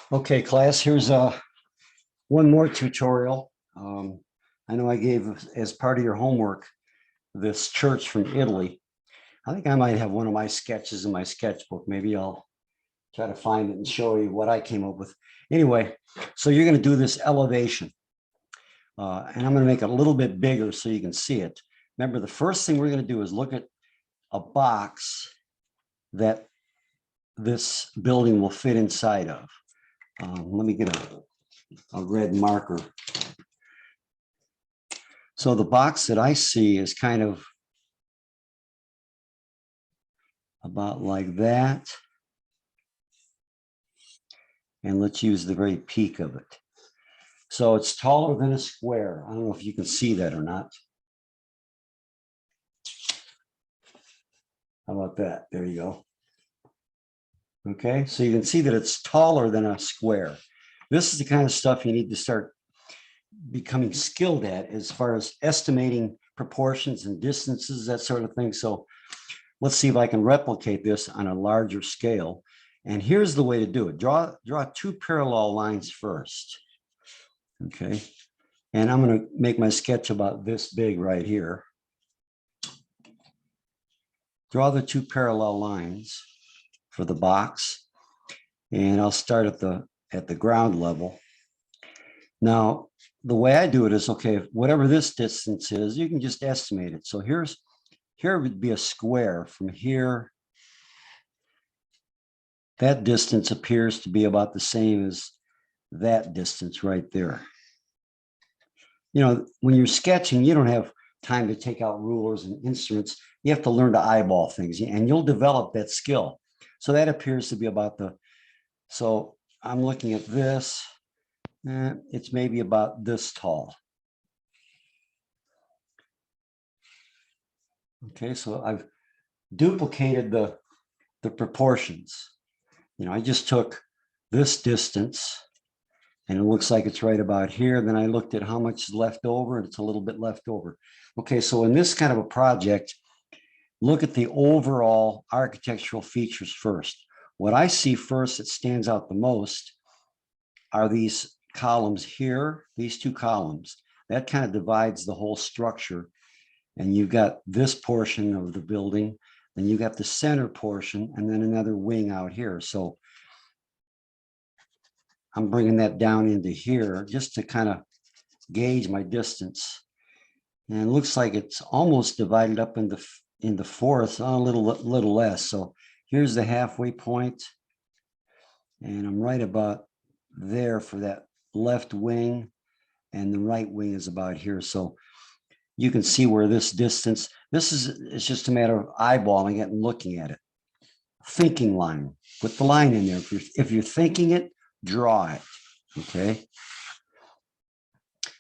Okay, class, here's one more tutorial. I know I gave as part of your homework this church from Italy. I think I might have one of my sketches in my sketchbook. Maybe I'll try to find it and show you what I came up with. Anyway, so you're going to do this elevation. And I'm going to make it a little bit bigger so you can see it. Remember, the first thing we're going to do is look at a box that this building will fit inside of. Let me get a red marker. So the box that I see is kind of about like that. And let's use the very peak of it. So it's taller than a square. I don't know if you can see that or not. How about that? There you go. Okay, so you can see that it's taller than a square. This is the kind of stuff you need to start becoming skilled at as far as estimating proportions and distances, that sort of thing. So let's see if I can replicate this on a larger scale. And here's the way to do it. Draw two parallel lines first. Okay, and I'm going to make my sketch about this big right here. Draw the two parallel lines for the box, and I'll start at the ground level. Now, the way I do it is, okay, whatever this distance is, you can just estimate it. So here would be a square from here. That distance appears to be about the same as that distance right there. You know, when you're sketching, you don't have time to take out rulers and instruments. You have to learn to eyeball things, and you'll develop that skill. So that appears to be about so I'm looking at this. It's maybe about this tall. Okay, so I've duplicated the proportions. You know, I just took this distance, and it looks like it's right about here. Then I looked at how much is left over, and it's a little bit left over. Okay, so in this kind of a project, look at the overall architectural features first. What I see first that stands out the most are these columns here, these two columns. That kind of divides the whole structure. And you've got this portion of the building, then you got the center portion, and then another wing out here. So I'm bringing that down into here just to kind of gauge my distance. And it looks like it's almost divided up into fourths, a little less. So here's the halfway point, and I'm right about there for that left wing, and the right wing is about here. So you can see where this distance, it's just a matter of eyeballing it and looking at it. Thinking line, put the line in there. If you're thinking it, draw it. Okay.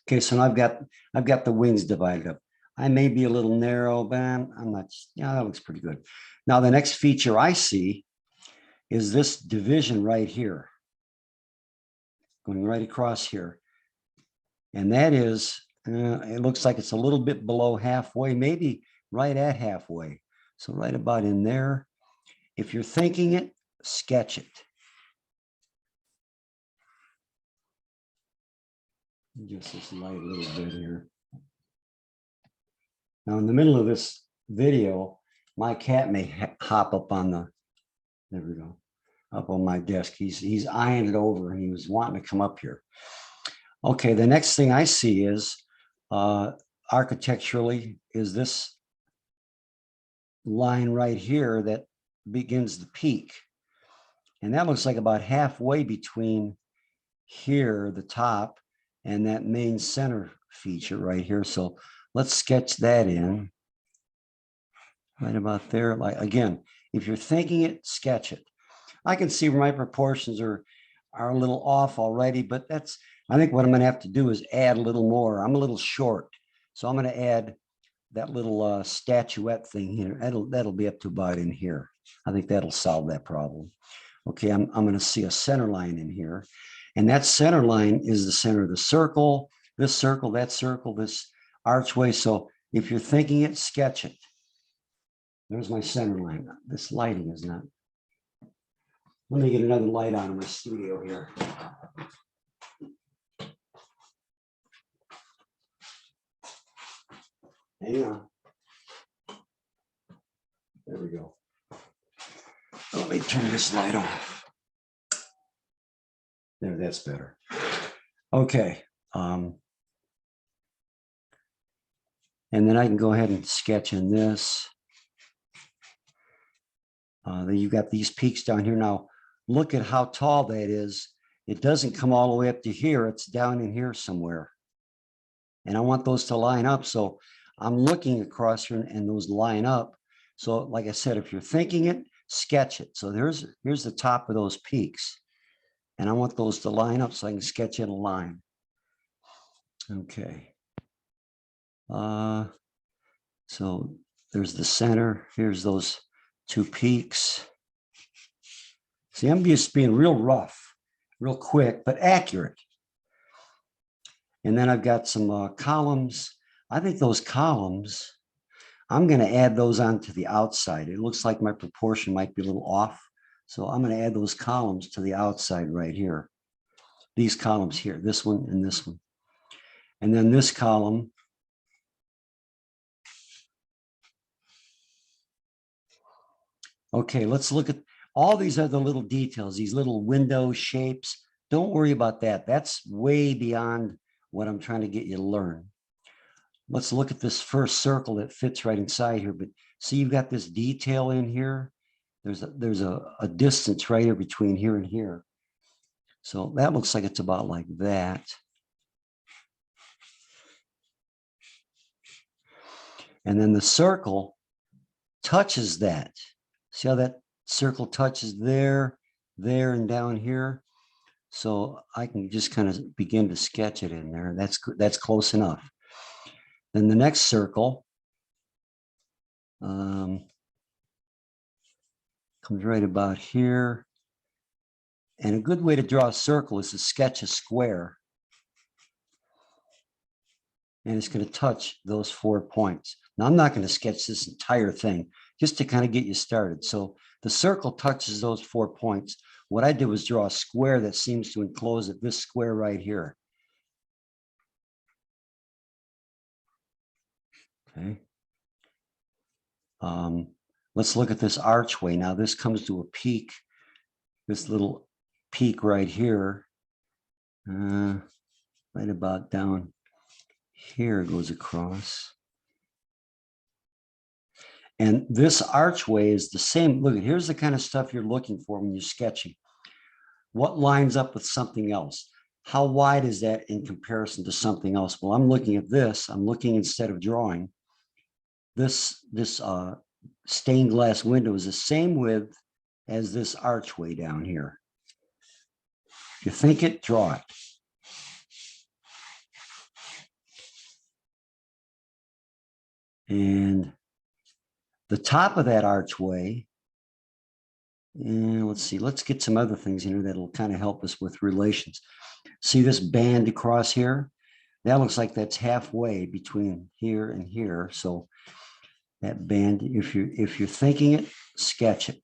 Okay, so now I've got the wings divided up. I may be a little narrow, but I'm not, yeah, that looks pretty good. Now the next feature I see is this division right here, going right across here. And that is, it looks like it's a little bit below halfway, maybe right at halfway. So right about in there. If you're thinking it, sketch it. Just this light little bit here. Now in the middle of this video, my cat may hop up on there we go, up on my desk. He's eyeing it over, and he was wanting to come up here. Okay, the next thing I see is architecturally is this line right here that begins the peak. And that looks like about halfway between here, the top, and that main center feature right here. So let's sketch that in right about there. Like, again, if you're thinking it, sketch it. I can see where my proportions are a little off already, but I think what I'm going to have to do is add a little more. I'm a little short, so I'm going to add that little statuette thing here. That'll be up to about in here. I think that'll solve that problem. Okay, I'm going to see a center line in here, and that center line is the center of the circle, that circle, this archway. So if you're thinking it, sketch it. There's my center line. This lighting is not. Let me get another light on in my studio here. Hang on. There we go. Let me turn this light off. There, that's better. Okay. And then I can go ahead and sketch in this. Then you've got these peaks down here. Now, look at how tall that is. It doesn't come all the way up to here. It's down in here somewhere. And I want those to line up. So I'm looking across here and those line up. So like I said, if you're thinking it, sketch it. So here's the top of those peaks. And I want those to line up so I can sketch in a line. Okay. So there's the center. Here's those two peaks. See, I'm just being real rough, real quick, but accurate. And then I've got some columns. I think those columns, I'm going to add those onto the outside. It looks like my proportion might be a little off. So I'm going to add those columns to the outside right here. These columns here, this one and this one. And then this column. Okay, let's look at all these other little details, these little window shapes. Don't worry about that. That's way beyond what I'm trying to get you to learn. Let's look at this first circle that fits right inside here. But see, you've got this detail in here. There's a distance right here between here and here. So that looks like it's about like that. And then the circle touches that. See how that circle touches there, there, and down here? So I can just kind of begin to sketch it in there. That's close enough. Then the next circle comes right about here. And a good way to draw a circle is to sketch a square. And it's going to touch those 4 points. Now, I'm not going to sketch this entire thing, just to kind of get you started. So the circle touches those 4 points. What I did was draw a square that seems to enclose it, this square right here. Okay. Let's look at this archway. Now, this comes to a peak, this little peak right here, right about down here goes across. And this archway is the same. Look, here's the kind of stuff you're looking for when you're sketching. What lines up with something else? How wide is that in comparison to something else? Well, I'm looking at this. I'm looking, instead of drawing, this stained glass window is the same width as this archway down here. If you think it, draw it. And the top of that archway, and let's see, let's get some other things in here that'll kind of help us with relations. See this band across here? That looks like that's halfway between here and here. So that band, if you're thinking it, sketch it.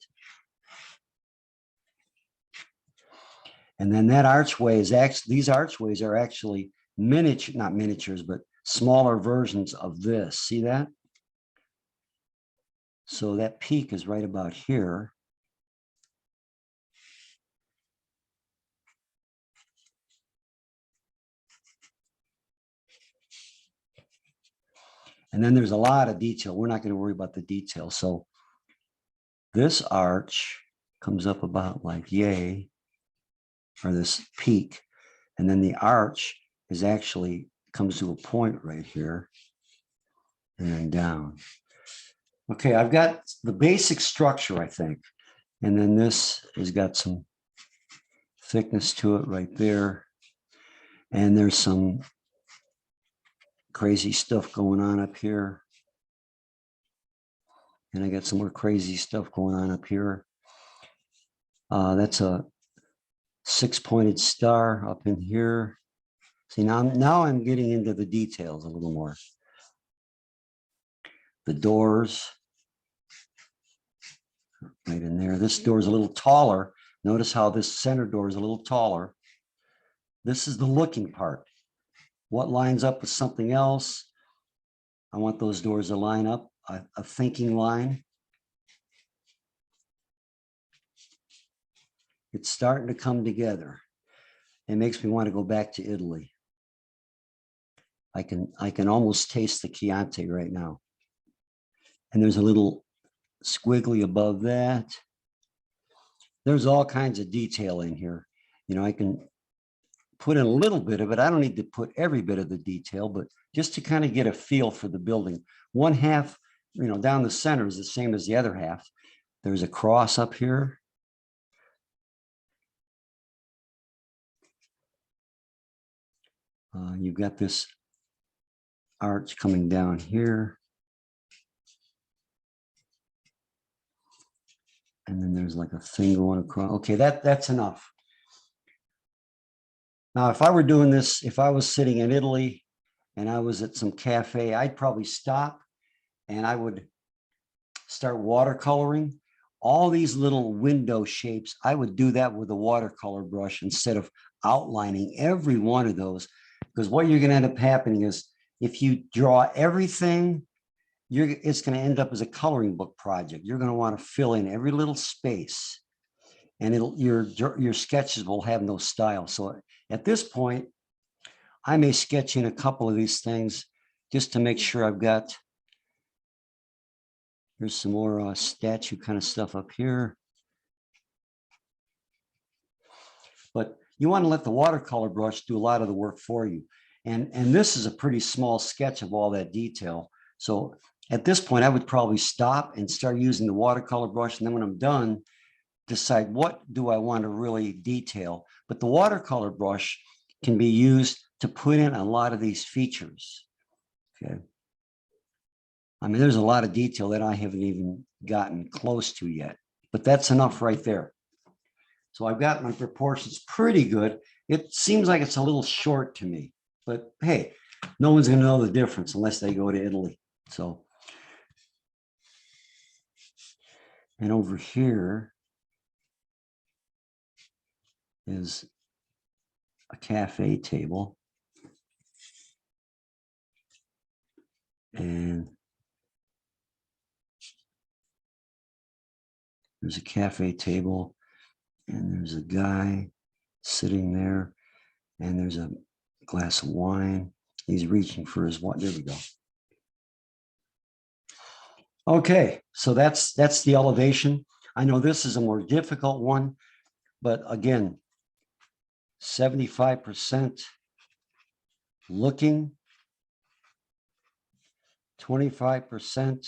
And then that archway is actually, these archways are actually miniature, not miniatures, but smaller versions of this. See that? So that peak is right about here. And then there's a lot of detail. We're not going to worry about the detail. So this arch comes up about like yay, or this peak. And then the arch is actually comes to a point right here and then down. Okay, I've got the basic structure, I think. And then this has got some thickness to it right there. And there's some crazy stuff going on up here. And I got some more crazy stuff going on up here. That's a 6-pointed star up in here. See, now I'm getting into the details a little more. The doors right in there. This door is a little taller Notice how this center door is a little taller. This is the looking part. What lines up with something else? I want those doors to line up, a thinking line. It's starting to come together. It makes me want to go back to Italy. I can almost taste the Chianti right now. And there's a little squiggly above that. There's all kinds of detail in here. You know, I can put in a little bit of it. I don't need to put every bit of the detail, but just to kind of get a feel for the building. One half, you know, down the center is the same as the other half. There's a cross up here. You've got this arch coming down here. And then there's like a thing going across. Okay, that's enough. Now, if I were doing this, if I was sitting in Italy and I was at some cafe, I'd probably stop and I would start watercoloring. All these little window shapes, I would do that with a watercolor brush instead of outlining every one of those. Because what you're going to end up happening is if you draw everything, it's going to end up as a coloring book project. You're going to want to fill in every little space, and your sketches will have no style. So at this point, I may sketch in a couple of these things just to make sure I've got. Here's some more statue kind of stuff up here. But you want to let the watercolor brush do a lot of the work for you. And this is a pretty small sketch of all that detail. So at this point, I would probably stop and start using the watercolor brush. And then when I'm done, decide what do I want to really detail. But the watercolor brush can be used to put in a lot of these features. Okay. I mean, there's a lot of detail that I haven't even gotten close to yet, but that's enough right there. So I've got my proportions pretty good. It seems like it's a little short to me, but hey, no one's going to know the difference unless they go to Italy. So, and over here is a cafe table. And there's a cafe table, and there's a guy sitting there, and there's a glass of wine. He's reaching for his wine. There we go. Okay, so that's the elevation. I know this is a more difficult one, but again, 75% looking, 25%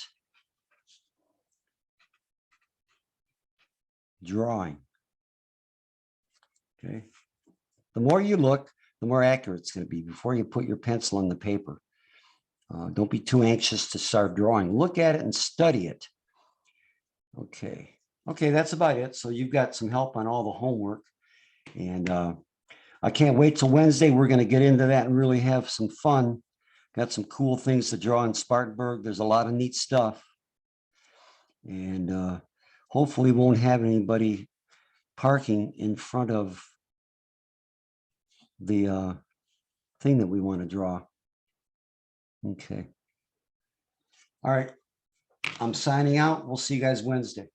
drawing. Okay. The more you look, the more accurate it's going to be before you put your pencil on the paper. Don't be too anxious to start drawing. Look at it and study it. Okay. Okay, that's about it. So you've got some help on all the homework. And I can't wait till Wednesday. We're going to get into that and really have some fun. Got some cool things to draw in Spartanburg. There's a lot of neat stuff. And hopefully won't have anybody parking in front of the thing that we want to draw. Okay. All right. I'm signing out. We'll see you guys Wednesday.